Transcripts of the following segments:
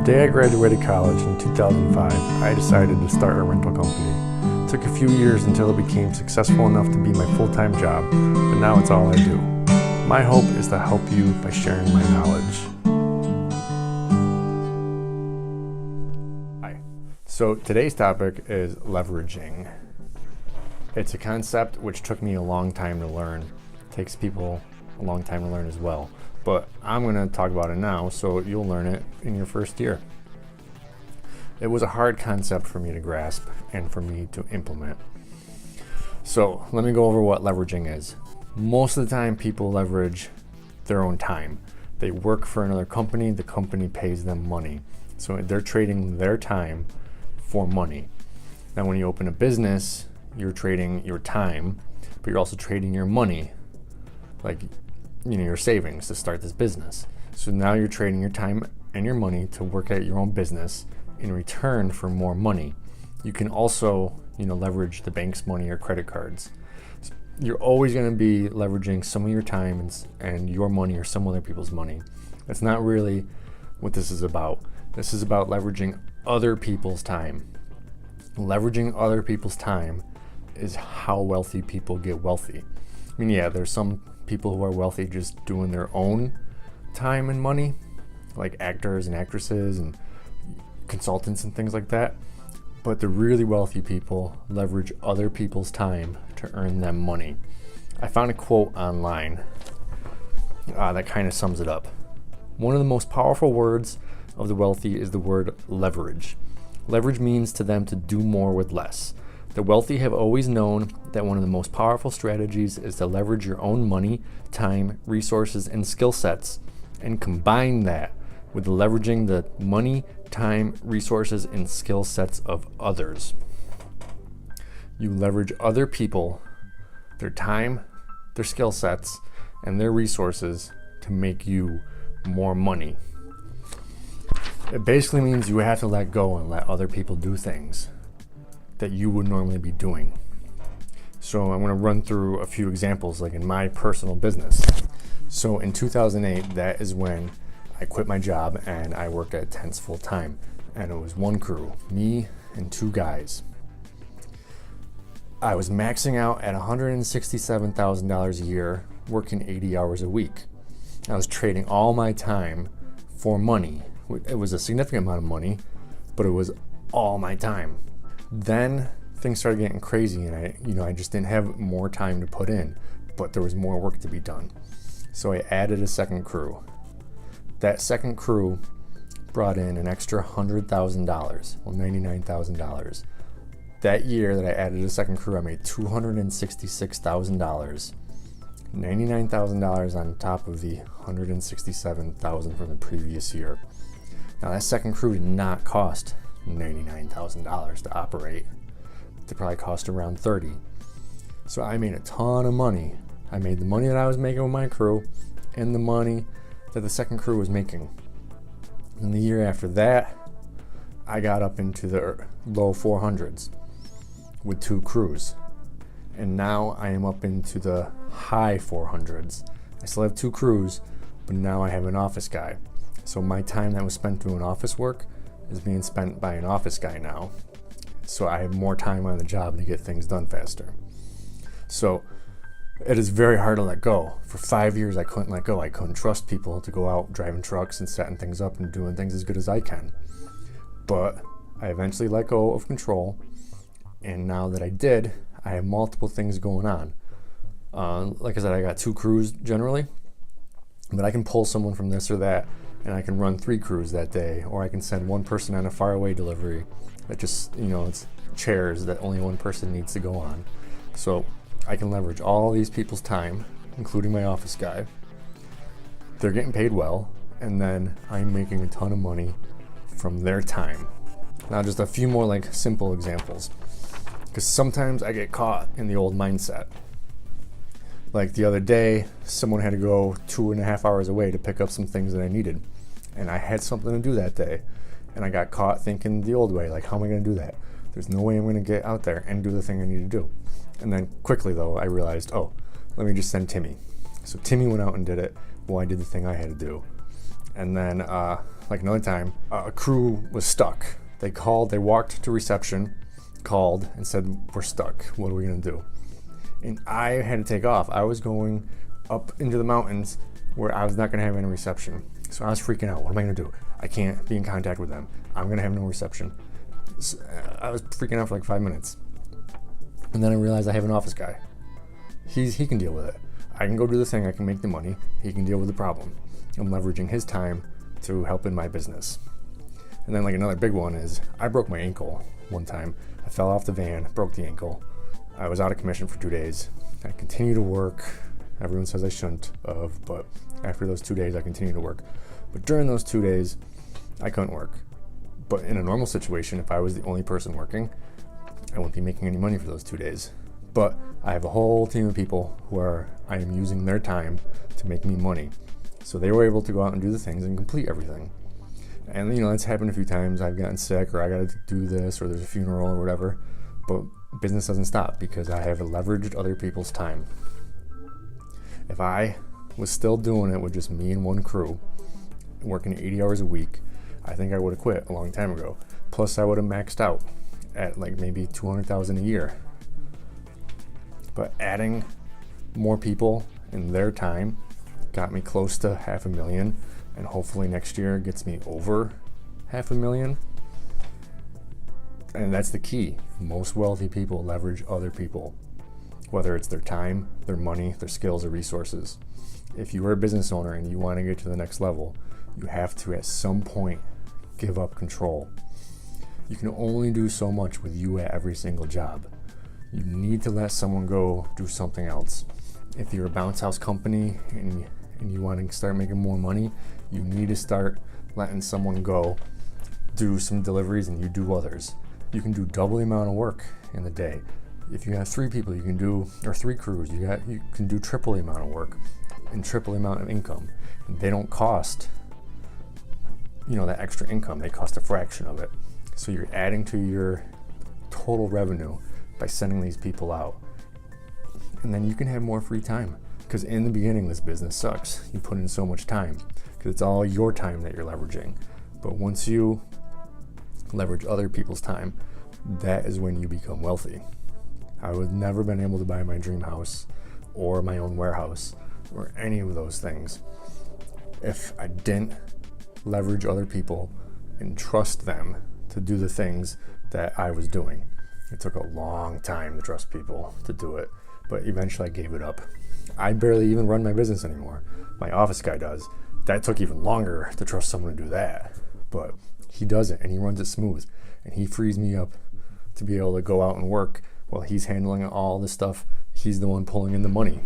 The day I graduated college in 2005, I decided to start a rental company. It took a few years until it became successful enough to be my full-time job, but now it's all I do. My hope is to help you by sharing my knowledge. Hi. So today's topic is leveraging. It's a concept which took me a long time to learn. It takes people a long time to learn as well. But I'm going to talk about it now, so you'll learn it in your first year. It was a hard concept for me to grasp and for me to implement. So let me go over what leveraging is. Most of the time, people leverage their own time. They work for another company, the company pays them money. So they're trading their time for money. Now, when you open a business, you're trading your time, but you're also trading your money, like your savings to start this business. So now you're trading your time and your money to work at your own business in return for more money. You can also, leverage the bank's money or credit cards. So you're always going to be leveraging some of your time and your money or some other people's money. That's not really what this is about. This is about leveraging other people's time. Leveraging other people's time is how wealthy people get wealthy. There's some people who are wealthy just doing their own time and money, like actors and actresses and consultants and things like that. But the really wealthy people leverage other people's time to earn them money. I found a quote online that kind of sums it up. One of the most powerful words of the wealthy is the word leverage. Leverage means to them to do more with less. The wealthy have always known that one of the most powerful strategies is to leverage your own money, time, resources, and skill sets, and combine that with leveraging the money, time, resources, and skill sets of others. You leverage other people, their time, their skill sets, and their resources to make you more money. It basically means you have to let go and let other people do things that you would normally be doing. So I'm going to run through a few examples, like in my personal business. So in 2008, that is when I quit my job and I worked at Tents full time. And it was one crew, me and two guys. I was maxing out at $167,000 a year, working 80 hours a week. I was trading all my time for money. It was a significant amount of money, but it was all my time. Then things started getting crazy and I just didn't have more time to put in, but there was more work to be done. So I added a second crew. That second crew brought in an extra $100,000, $99,000. That year that I added a second crew, I made $266,000. $99,000 on top of the $167,000 from the previous year. Now that second crew did not cost $99,000 to operate. It probably cost around $30,000. So I made a ton of money. I made the money that I was making with my crew and the money that the second crew was making. And the year after that, I got up into the low 400s with two crews. And now I am up into the high 400s. I still have two crews, but now I have an office guy. So my time that was spent doing office work is being spent by an office guy now. So I have more time on the job to get things done faster. So it is very hard to let go. For 5 years, I couldn't let go. I couldn't trust people to go out driving trucks and setting things up and doing things as good as I can. But I eventually let go of control. And now that I did, I have multiple things going on. Like I said, I got two crews generally, but I can pull someone from this or that, and I can run three crews that day, or I can send one person on a faraway delivery that just, it's chairs that only one person needs to go on. So I can leverage all these people's time, including my office guy. They're getting paid well, and then I'm making a ton of money from their time. Now just a few more simple examples, because sometimes I get caught in the old mindset. Like the other day, someone had to go 2.5 hours away to pick up some things that I needed. And I had something to do that day. And I got caught thinking the old way, how am I going to do that? There's no way I'm going to get out there and do the thing I need to do. And then quickly though, I realized, let me just send Timmy. So Timmy went out and did it while I did the thing I had to do. And then, like another time, a crew was stuck. They walked to reception, called, and said, "We're stuck. What are we gonna do?" And I had to take off. I was going up into the mountains where I was not gonna have any reception. So I was freaking out. What am I gonna do? I can't be in contact with them. I'm gonna have no reception. So I was freaking out for like 5 minutes. And then I realized I have an office guy. He can deal with it. I can go do the thing, I can make the money. He can deal with the problem. I'm leveraging his time to help in my business. And then like another big one is I broke my ankle one time. I fell off the van, broke the ankle. I was out of commission for 2 days. I continue to work. Everyone says I shouldn't have, but after those 2 days, I continued to work. But during those 2 days, I couldn't work. But in a normal situation, if I was the only person working, I wouldn't be making any money for those 2 days. But I have a whole team of people I am using their time to make me money. So they were able to go out and do the things and complete everything. And that's happened a few times. I've gotten sick, or I got to do this, or there's a funeral or whatever. But business doesn't stop because I have leveraged other people's time. If I was still doing it with just me and one crew, working 80 hours a week, I think I would have quit a long time ago. Plus, I would have maxed out at like maybe $200,000 a year. But adding more people in their time got me close to $500,000, and hopefully next year gets me over $500,000. And that's the key. Most wealthy people leverage other people, whether it's their time, their money, their skills, or resources. If you are a business owner and you want to get to the next level, you have to at some point give up control. You can only do so much with you at every single job. You need to let someone go do something else. If you're a bounce house company and you want to start making more money, you need to start letting someone go do some deliveries and you do others. You can do double the amount of work in the day. If you have 3 people, you can do, or 3 crews, you can do triple the amount of work and triple the amount of income. And they don't cost, that extra income. They cost a fraction of it. So you're adding to your total revenue by sending these people out. And then you can have more free time. Because in the beginning, this business sucks. You put in so much time because it's all your time that you're leveraging. But once you leverage other people's time, that is when you become wealthy. I would never been able to buy my dream house or my own warehouse or any of those things if I didn't leverage other people and trust them to do the things that I was doing. It took a long time to trust people to do it, but eventually I gave it up. I barely even run my business anymore. My office guy does. That took even longer to trust someone to do that, but he does it and he runs it smooth, and he frees me up to be able to go out and work while he's handling all the stuff. He's the one pulling in the money,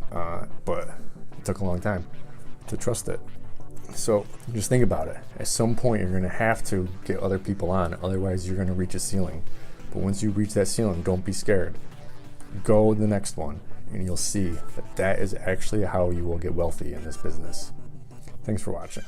but it took a long time to trust it. So just think about it. At some point, you're going to have to get other people on. Otherwise, you're going to reach a ceiling. But once you reach that ceiling, don't be scared. Go to the next one, and you'll see that is actually how you will get wealthy in this business. Thanks for watching.